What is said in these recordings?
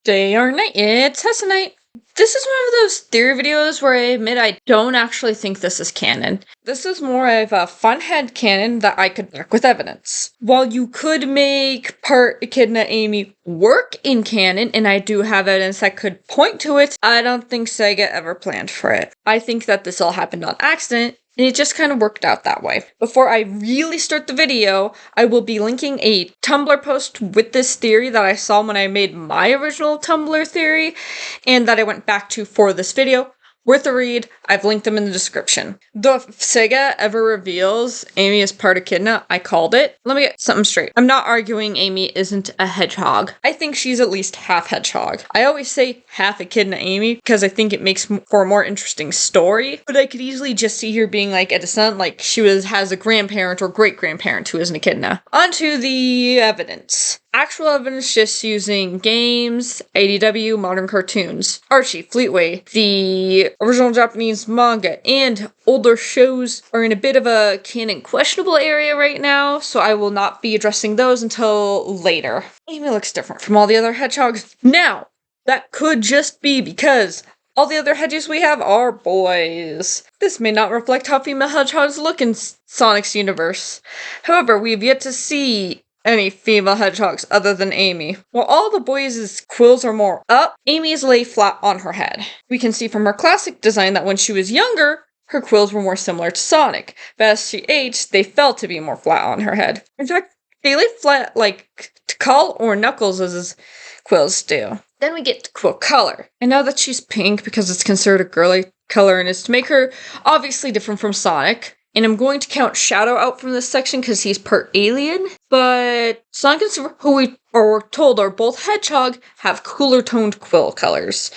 Day or night, it's Hessa night. This is one of those theory videos where I admit I don't actually think this is canon. This is more of a fun head canon that I could back with evidence. While you could make part Echidna Amy work in canon, and I do have evidence that could point to it, I don't think Sega ever planned for it. I think that this all happened on accident, and it just kind of worked out that way. Before I really start the video, I will be linking a Tumblr post with this theory that I saw when I made my original Tumblr theory, and that I went back to for this video. Worth a read, I've linked them in the description. Though if Sega ever reveals Amy is part Echidna, I called it. Let me get something straight. I'm not arguing Amy isn't a hedgehog. I think she's at least half hedgehog. I always say half Echidna Amy because I think it makes for a more interesting story, but I could easily just see her being like a descendant, like she has a grandparent or great-grandparent who is an Echidna. On to the evidence. Actual evidence just using games, ADW, modern cartoons, Archie, Fleetway, the original Japanese manga, and older shows are in a bit of a canon questionable area right now, so I will not be addressing those until later. Amy looks different from all the other hedgehogs. Now, that could just be because all the other hedgehogs we have are boys. This may not reflect how female hedgehogs look in Sonic's universe. However, we have yet to see any female hedgehogs other than Amy. While all the boys' quills are more up, Amy's lay flat on her head. We can see from her classic design that when she was younger, her quills were more similar to Sonic, but as she aged, they fell to be more flat on her head. In fact, they lay flat like Tikal or Knuckles' quills do. Then we get to quill color. And now that she's pink because it's considered a girly color and is to make her obviously different from Sonic, and I'm going to count Shadow out from this section because he's part alien. But Sonic and Silver, who we are told are both hedgehog, have cooler toned quill colors.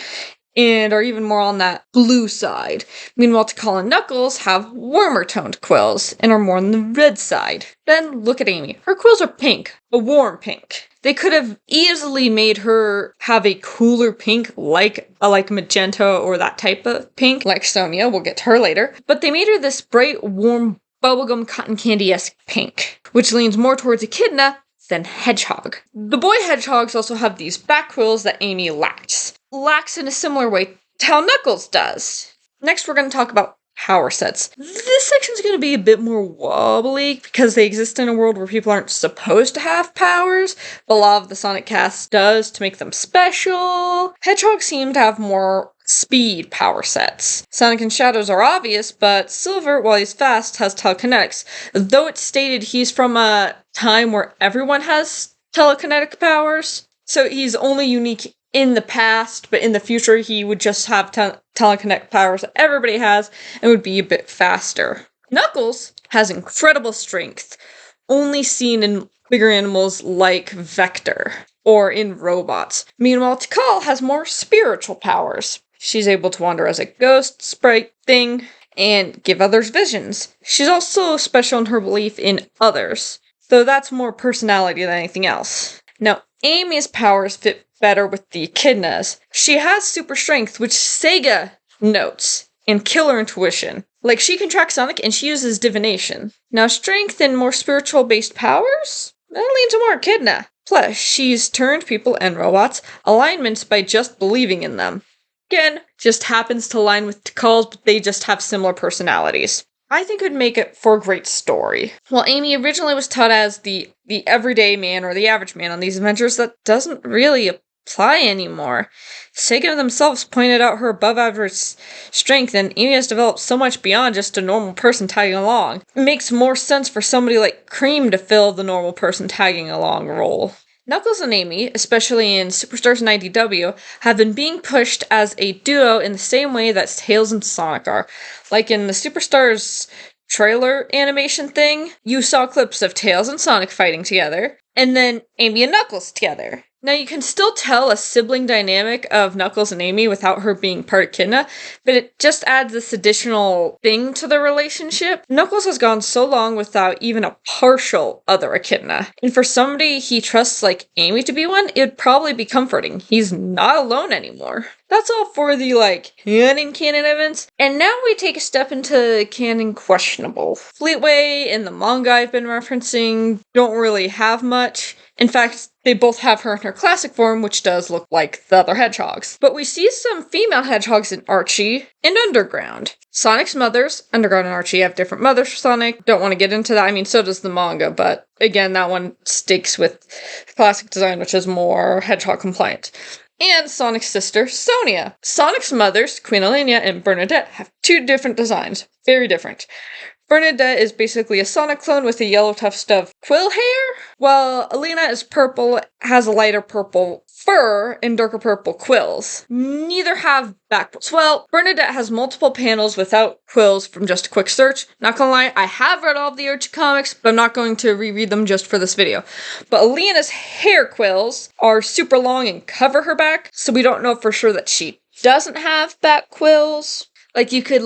And are even more on that blue side. Meanwhile, Tikal and Knuckles have warmer toned quills and are more on the red side. Then look at Amy. Her quills are pink, a warm pink. They could have easily made her have a cooler pink like magenta or that type of pink, like Sonia, we'll get to her later. But they made her this bright, warm, bubblegum cotton candy-esque pink, which leans more towards Echidna than hedgehog. The boy hedgehogs also have these back quills that Amy lacks in a similar way to how Knuckles does. Next, we're going to talk about power sets. This section's going to be a bit more wobbly because they exist in a world where people aren't supposed to have powers, but a lot of the Sonic cast does to make them special. Hedgehogs seem to have more speed power sets. Sonic and Shadows are obvious, but Silver, while he's fast, has telekinetics. Though it's stated he's from a time where everyone has telekinetic powers, so he's only unique in the past, but in the future he would just have telekinetic powers that everybody has and would be a bit faster. Knuckles has incredible strength, only seen in bigger animals like Vector or in robots. Meanwhile, Tikal has more spiritual powers. She's able to wander as a ghost, sprite thing, and give others visions. She's also special in her belief in others, though that's more personality than anything else. Now, Amy's powers fit better with the Echidnas. She has super strength, which Sega notes, and killer intuition. Like, she can track Sonic, and she uses divination. Now, strength and more spiritual-based powers? That leans to more Echidna. Plus, she's turned people and robots alignments by just believing in them. Again, just happens to align with Tikal's, but they just have similar personalities. I think it would make it for a great story. While Amy originally was taught as the everyday man or the average man on these adventures, that doesn't really apply anymore. Sega themselves pointed out her above-average strength, and Amy has developed so much beyond just a normal person tagging along. It makes more sense for somebody like Cream to fill the normal person tagging along role. Knuckles and Amy, especially in Superstars and IDW, have been being pushed as a duo in the same way that Tails and Sonic are. Like in the Superstars trailer animation thing, you saw clips of Tails and Sonic fighting together, and then Amy and Knuckles together. Now, you can still tell a sibling dynamic of Knuckles and Amy without her being part Echidna, but it just adds this additional thing to the relationship. Knuckles has gone so long without even a partial other Echidna, and for somebody he trusts like Amy to be one, it'd probably be comforting. He's not alone anymore. That's all for the, canon events, and now we take a step into canon questionable. Fleetway and the manga I've been referencing don't really have much. In fact, They both have her in her classic form, which does look like the other hedgehogs. But we see some female hedgehogs in Archie and Underground. Sonic's mothers, Underground and Archie, have different mothers for Sonic. Don't want to get into that. I mean, so does the manga, but again, that one sticks with classic design, which is more hedgehog compliant. And Sonic's sister, Sonia. Sonic's mothers, Queen Elena and Bernadette, have two different designs. Very different. Bernadette is basically a Sonic clone with a yellow tuft of quill hair, while Elena is purple, has a lighter purple fur and darker purple quills. Neither have back quills. Well, Bernadette has multiple panels without quills from just a quick search. Not gonna lie, I have read all of the Archie comics, but I'm not going to reread them just for this video. But Elena's hair quills are super long and cover her back, so we don't know for sure that she doesn't have back quills. Like, you could,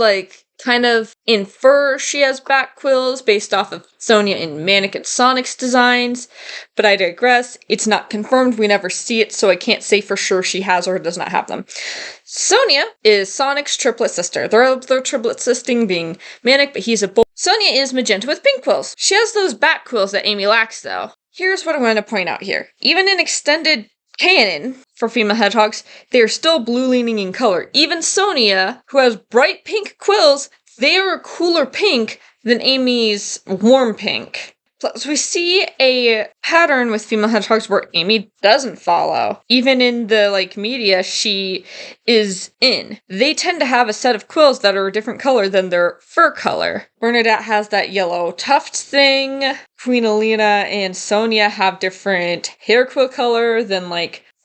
kind of infer she has back quills based off of Sonia and Manic and Sonic's designs, but I digress. It's not confirmed, we never see it, so I can't say for sure she has or does not have them. Sonia is Sonic's triplet sister. Their triplet sister being Manic, but he's a boy. Sonia is magenta with pink quills. She has those back quills that Amy lacks, though. Here's what I'm going to point out here. Even in extended canon for female hedgehogs, they are still blue-leaning in color. Even Sonia, who has bright pink quills, they are a cooler pink than Amy's warm pink. Plus, we see a pattern with female hedgehogs where Amy doesn't follow. Even in the, media she is in. They tend to have a set of quills that are a different color than their fur color. Bernadette has that yellow tuft thing. Queen Elena and Sonia have different hair quill color than,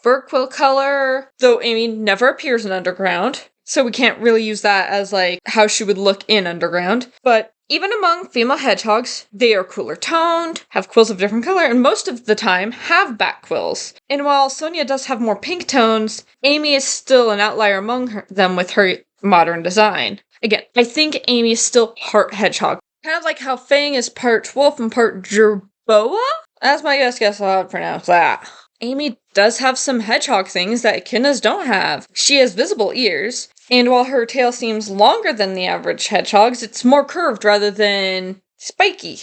fur quill color. Though Amy never appears in Underground, so we can't really use that as, how she would look in Underground. But even among female hedgehogs, they are cooler toned, have quills of different color, and most of the time have back quills. And while Sonia does have more pink tones, Amy is still an outlier among them with her modern design. Again, I think Amy is still part hedgehog. Kind of like how Fang is part wolf and part jerboa? That's my guess how I'd pronounce that. Amy does have some hedgehog things that echidnas don't have. She has visible ears, and while her tail seems longer than the average hedgehog's, it's more curved rather than spiky,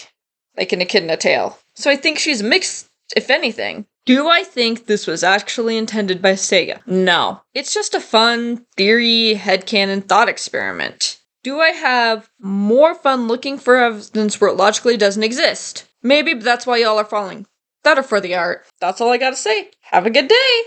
like an echidna tail. So I think she's mixed, if anything. Do I think this was actually intended by Sega? No. It's just a fun theory, headcanon thought experiment. Do I have more fun looking for evidence where it logically doesn't exist? Maybe, but that's why y'all are falling. Better for the art. That's all I gotta say. Have a good day!